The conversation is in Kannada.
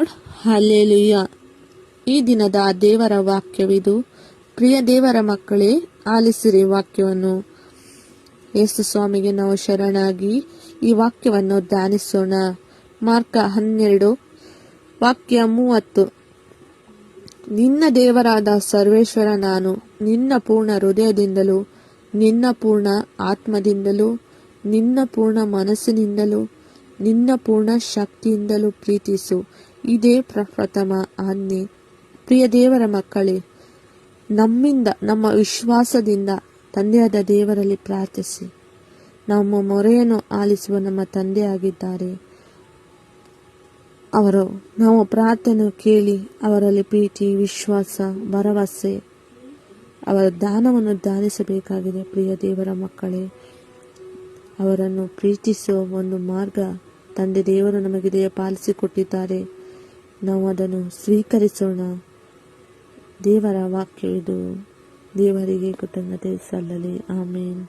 ಲಾರ್ಡ್. ಹಲ್ಲೆಲೂಯ. ಈ ದಿನದ ದೇವರ ವಾಕ್ಯವಿದು. ಪ್ರಿಯ ದೇವರ ಮಕ್ಕಳೇ, ಆಲಿಸಿರಿ ವಾಕ್ಯವನ್ನು. ಯೇಸು ಸ್ವಾಮಿಗೆ ನಾವು ಶರಣಾಗಿ ಈ ವಾಕ್ಯವನ್ನು ಧ್ಯಾನಿಸೋಣ. ಮಾರ್ಕ 12 ವಾಕ್ಯ 30. ನಿನ್ನ ದೇವರಾದ ಸರ್ವೇಶ್ವರ ನಾನು ನಿನ್ನ ಪೂರ್ಣ ಹೃದಯದಿಂದಲೂ, ನಿನ್ನ ಪೂರ್ಣ ಆತ್ಮದಿಂದಲೂ, ನಿನ್ನ ಪೂರ್ಣ ಮನಸ್ಸಿನಿಂದಲೂ, ನಿನ್ನ ಪೂರ್ಣ ಶಕ್ತಿಯಿಂದಲೂ ಪ್ರೀತಿಸು. ಇದೇ ಪ್ರಥಮ ಆಜ್ಞೆ. ಪ್ರಿಯ ದೇವರ ಮಕ್ಕಳೇ, ನಮ್ಮಿಂದ, ನಮ್ಮ ವಿಶ್ವಾಸದಿಂದ ತಂದೆಯಾದ ದೇವರಲ್ಲಿ ಪ್ರಾರ್ಥಿಸಿ. ನಮ್ಮ ಮೊರೆಯನ್ನು ಆಲಿಸುವ ನಮ್ಮ ತಂದೆಯಾಗಿದ್ದಾರೆ. ಅವರು ನಾವು ಪ್ರಾರ್ಥನೆ ಕೇಳಿ ಅವರಲ್ಲಿ ಪ್ರೀತಿ, ವಿಶ್ವಾಸ, ಭರವಸೆ, ಅವರ ದಾನವನ್ನು ದಾನಿಸಬೇಕಾಗಿದೆ. ಪ್ರಿಯ ದೇವರ ಮಕ್ಕಳೇ, ಅವರನ್ನು ಪ್ರೀತಿಸುವ ಒಂದು ಮಾರ್ಗ ತಂದೆ ದೇವರು ನಮಗೆ ದಯಪಾಲಿಸಿಕೊಟ್ಟಿದ್ದಾರೆ. ನಾವು ಅದನ್ನು ಸ್ವೀಕರಿಸೋಣ. ದೇವರ ವಾಕ್ಯವಿದು. ದೇವರಿಗೆ ಕೃತಜ್ಞತೆ ಸಲ್ಲಲಿ. ಆಮೇನ್.